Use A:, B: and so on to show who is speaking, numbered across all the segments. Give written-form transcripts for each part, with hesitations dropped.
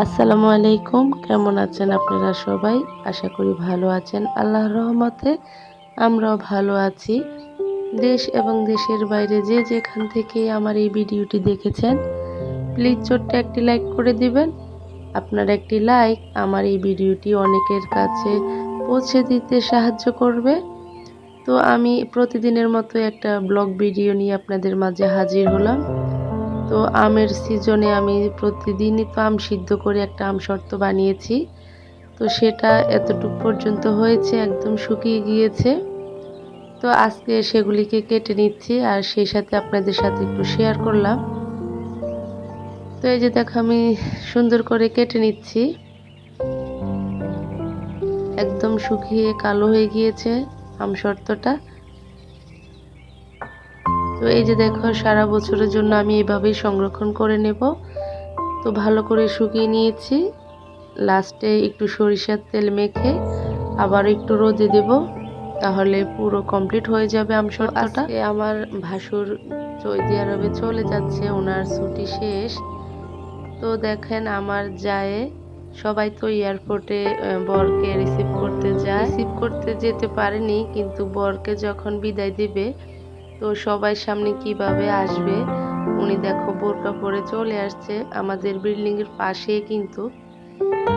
A: আসসালামু আলাইকুম। কেমন আছেন আপনারা সবাই? আশা করি ভালো আছেন। আল্লাহর রহমতে আমরাও ভালো আছি। দেশ এবং দেশের বাইরে যে যেখান থেকেই আমার এই ভিডিওটি দেখেছেন, প্লিজ ছোট্ট একটি লাইক করে দিবেন। আপনার একটি লাইক আমার এই ভিডিওটি অনেকের কাছে পৌঁছে দিতে সাহায্য করবে। তো আমি প্রতিদিনের মতো একটা ব্লগ ভিডিও নিয়ে আপনাদের মাঝে হাজির হলাম। তো আমের সিজনে আমি প্রতিদিনই তো আম সিদ্ধ করে একটা আম শর্ত বানিয়েছি। তো সেটা এতটুক পর্যন্ত হয়েছে, একদম শুকিয়ে গিয়েছে। তো আজকে সেগুলিকে কেটে নিচ্ছি আর সেই সাথে আপনাদের সাথে একটু শেয়ার করলাম। তো এই যে দেখো আমি সুন্দর করে কেটে নিচ্ছি। একদম শুকিয়ে কালো হয়ে গিয়েছে আম শর্তটা। তো এই যে দেখো সারা বছরের জন্য আমি এভাবেই সংরক্ষণ করে নেব। তো ভালো করে শুকিয়ে নিয়েছি। লাস্টে একটু সরিষার তেল মেখে আবার একটু রোদে দেব, তাহলে পুরো কমপ্লিট হয়ে যাবে আম শর্তটা। আজকে আমার ভাসুর সৌদি আরবে চলে যাচ্ছে, ওনার ছুটি শেষ। তো দেখেন আমার জায়ে সবাই তো এয়ারপোর্টে বরকে রিসিভ করতে যায়, রিসিভ করতে যেতে পারেনি, কিন্তু বরকে যখন বিদায় দিবে তো সবাই সামনে কিভাবে আসবে। উনি দেখো বোরকা পরে চলে আসছে আমাদের বিল্ডিং এর পাশে কিন্তু।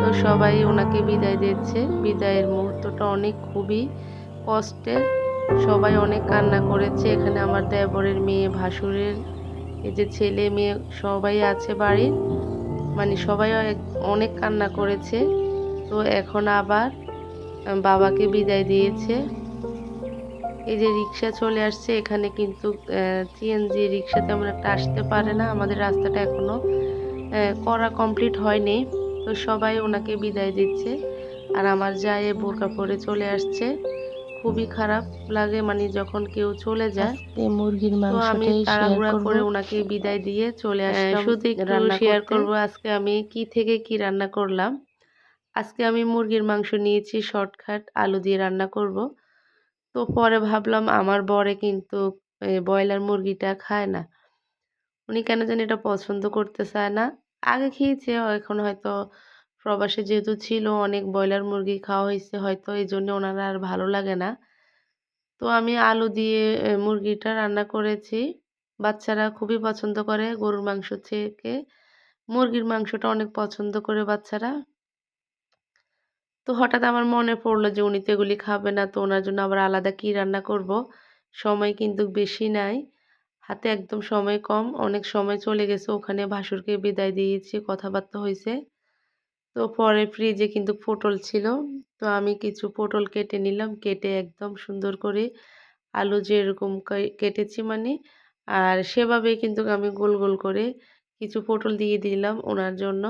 A: তো সবাই ওনাকে বিদায় দিচ্ছে। বিদায়ের মুহূর্তটা অনেক খুবই কষ্টের। সবাই অনেক কান্না করেছে। এখানে আমার দেবরের মেয়ে, ভাসুরের এই যে ছেলে মেয়ে সবাই আছে বাড়ির, মানে সবাই অনেক কান্না করেছে। তো এখন আবার বাবাকে বিদায় দিয়েছে। এই যে রিক্সা চলে আসছে এখানে, কিন্তু সিএনজি রিক্সা তেমন একটা আসতে পারে না, আমাদের রাস্তাটা এখনো করা কমপ্লিট হয়নি। তো সবাই ওনাকে বিদায় দিচ্ছে আর আমার জায়ে বোরকা পরে চলে আসছে। খুবই খারাপ লাগে মানে যখন কেউ চলে যায়।
B: আজকে মুরগির
A: তো আমি
B: মাংসটাই শেয়ার
A: তাড়াহুড়া
B: করব।
A: করে ওনাকে বিদায় দিয়ে চলে আসলাম। শুধু একটু শেয়ার করব আজকে আমি কি থেকে কি রান্না করলাম। আজকে আমি মুরগির মাংস নিয়েছি, শর্টকাট আলু দিয়ে রান্না করব। তো পরে ভাবলাম আমার বরে কিন্তু ব্রয়লার মুরগিটা খায় না। উনি কেন জানি এটা পছন্দ করতে চায় না। আগে খেয়েছে, এখন হয়তো প্রবাসে যেহেতু ছিল অনেক ব্রয়লার মুরগি খাওয়া হইছে, হয়তো এজন্য ওনার আর ভালো লাগে না। তো আমি আলু দিয়ে মুরগিটা রান্না করেছি। বাচ্চারা খুবই পছন্দ করে গরুর মাংস থেকে। মুরগির মাংসটা অনেক পছন্দ করে বাচ্চারা। তো হঠাৎ আমার মনে পড়ল যে উনি তো এগুলি খাবে না, তো ওনার জন্য আবার আলাদা কি রান্না করব। সময় কিন্তু বেশি নাই। হাতে একদম সময় কম। অনেক সময় চলে গেছে। ওখানে ভাসুরকে বিদায় দিয়েছি, কথাবার্তা হইছে। তো পরে ফ্রিজে কিন্তু পটল ছিল। তো আমি কিছু পটল কেটে নিলাম। কেটে একদম সুন্দর করে আলু যেরকম কেটেছি মানে, আর সেভাবেই কিন্তু আমি গোল, গোল করে কিছু পটল দিয়ে দিলাম উনার জন্য।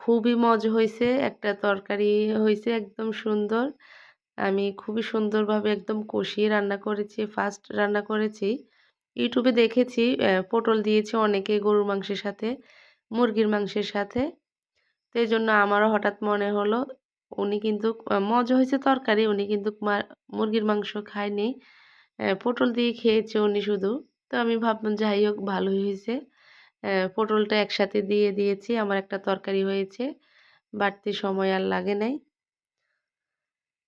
A: খুবই মজা হইছে। একটা তরকারি হইছে একদম সুন্দর। আমি খুবই সুন্দরভাবে একদম কষিয়ে রান্না করেছি। ফার্স্ট রান্না করেছি। ইউটিউবে দেখেছি পটল দিয়েছে অনেকে গরুর মাংসের সাথে, মুরগির মাংসের সাথে। তো এজন্য আমারও হঠাৎ মনে হলো, উনি কিন্তু মজা হয়েছে তরকারি, উনি কিন্তু মুরগির মাংস খায়নি। পটল দিয়ে খেয়েছে উনি শুধু। তো আমি ভাবলাম যাই হোক ভালোই হয়েছে। পটলটা একসাথে দিয়ে দিয়েছি। আমার একটা তরকারি হয়েছে। বাড়তি সময় আর লাগে নাই।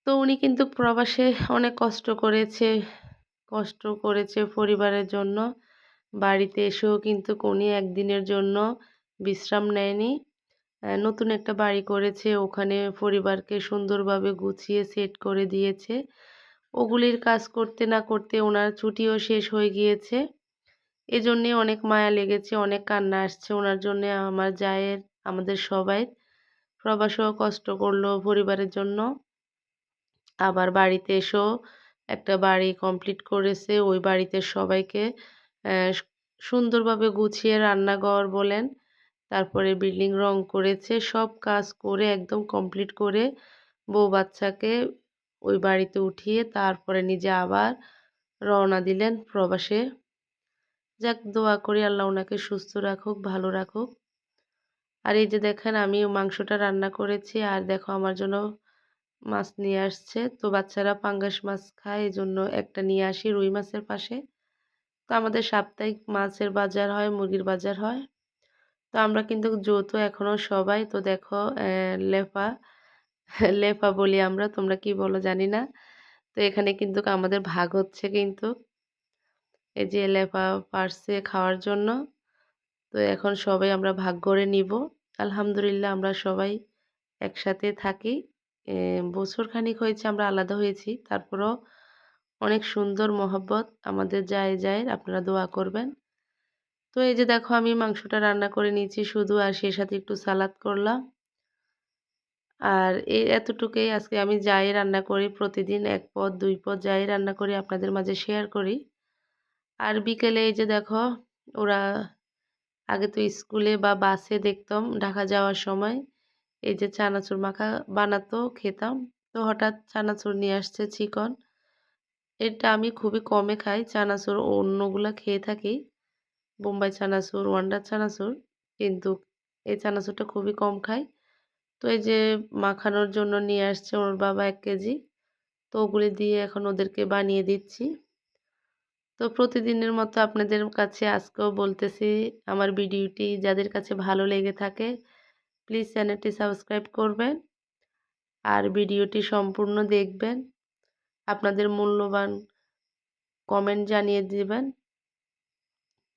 A: তো উনি কিন্তু প্রবাসে অনেক কষ্ট করেছে পরিবারের জন্য। বাড়িতে এসেও কিন্তু উনি একদিনের জন্য বিশ্রাম নেয়নি। নতুন একটা বাড়ি করেছে, ওখানে পরিবারকে সুন্দরভাবে গুছিয়ে সেট করে দিয়েছে। ওগুলির কাজ করতে না করতে ওনার ছুটিও শেষ হয়ে গিয়েছে। এজন্যে অনেক মায়া লেগেছে, অনেক কান্না আসছে ওনার জন্যে। আমার জায়ের, আমাদের সবাই প্রবাসেও কষ্ট করলো পরিবারের জন্য। আবার বাড়িতে এসেও একটা বাড়ি কমপ্লিট করেছে। ওই বাড়িতে সবাইকে অ্যা সুন্দরভাবে গুছিয়ে রান্নাঘর বলেন, তারপরে বিল্ডিং রং করেছে। সব কাজ করে একদম কমপ্লিট করে বউ বাচ্চাকে ওই বাড়িতে উঠিয়ে তারপরে নিজে আবার রওনা দিলেন প্রবাসে। যাক দোয়া করি আল্লাহ উনাকে সুস্থ রাখুক, ভালো রাখুক। আর এই যে দেখেন আমি মাংসটা রান্না করেছি আর দেখো আমার জন্য মাছ নিয়ে আসছে। তো বাচ্চারা পাঙ্গাস মাছ খায়, এজন্য একটা নিয়ে আসি রুই মাছের পাশে। তো আমাদের সাপ্তাহিক মাছের বাজার হয়, মুরগির বাজার হয়। তো আমরা কিন্তু যৌথ এখনো সবাই। তো দেখো লেপা, লেপা বলি আমরা, তোমরা কি বলো জানি না। তো এখানে কিন্তু আমাদের ভাগ হচ্ছে কিন্তু। এই যে লেপা পারছে খাওয়ার জন্য। তো এখন সবাই আমরা ভাগ করে নিব। আলহামদুলিল্লাহ আমরা সবাই একসাথে থাকি। বছর খানিক হয়েছে আমরা আলাদা হয়েছি। তারপরেও অনেক সুন্দর মহব্বত আমাদের যায়। আপনারা দোয়া করবেন। তো এই যে দেখো আমি মাংসটা রান্না করে নিয়েছি শুধু, আর সেই সাথে একটু সালাদ করলাম। আর এতটুকুই আজকে আমি যাই রান্না করি প্রতিদিন ১ পদ ২ পদ যাই রান্না করি আপনাদের মাঝে শেয়ার করি। আর বিকেলে এই যে দেখো ওরা আগে তো স্কুলে বা বাসে দেখতাম ঢাকা যাওয়ার সময় এই যে চানাচুর মাখা বানাতো, খেতাম। তো হঠাৎ চানাচুর নিয়ে আসছে চিকন। এটা আমি খুবই কমে খাই। চানাচুর অন্যগুলা খেয়ে থাকি। বোম্বাই চানাচুর, ওয়ান্ডার চানাচুর। কিন্তু এই চানাচুরটা খুবই কম খাই। তো এই যে মাখানোর জন্য নিয়ে আসছে ওর বাবা ১ কেজি। তো ওগুলি দিয়ে এখন ওদেরকে বানিয়ে দিচ্ছি। তো প্রতিদিনের মতো আপনাদের কাছে আজকেও বলতেছি, আমার ভিডিওটি যাদের কাছে ভালো লেগে থাকে প্লিজ চ্যানেলটি সাবস্ক্রাইব করবেন আর ভিডিওটি সম্পূর্ণ দেখবেন। আপনাদের মূল্যবান কমেন্ট জানিয়ে দিবেন,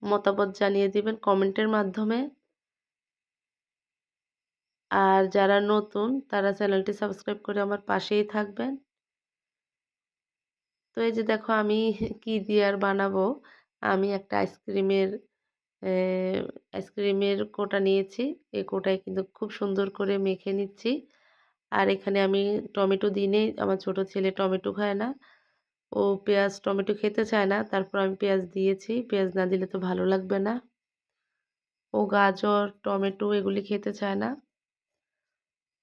A: মতামত জানিয়ে দিবেন কমেন্টের মাধ্যমে। আর যারা নতুন তারা চ্যানেলটি সাবস্ক্রাইব করে আমার পাশেই থাকবেন। তো এই যে দেখো আমি কি দিয়ে আর বানাবো, আমি একটা আইসক্রিমের কোটা নিয়েছি। এই কোটায় কিন্তু খুব সুন্দর করে মেখে নিচ্ছি। আর এখানে আমি টমেটো দিই আমার ছোট ছেলে টমেটো খায় না। ও পেঁয়াজ টমেটো খেতে চায় না। তারপর আমি পেঁয়াজ দিয়েছি। পেঁয়াজ না দিলে তো ভালো লাগবে না। ও গাজর, টমেটো এগুলি খেতে চায় না।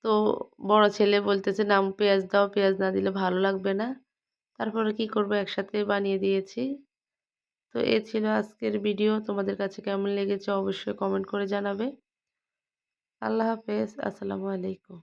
A: তো বড় ছেলে বলতেছে, "না আম্মু পেঁয়াজ দাও, পেঁয়াজ না দিলে ভালো লাগবে না।" তারপরে কি করব, একসাথে বানিয়ে দিয়েছি। তো এ ছিল আজকের ভিডিও। তোমাদের কাছে কেমন লেগেছে অবশ্যই কমেন্ট করে জানাবে। আল্লাহ হাফেজ। আসসালামু আলাইকুম।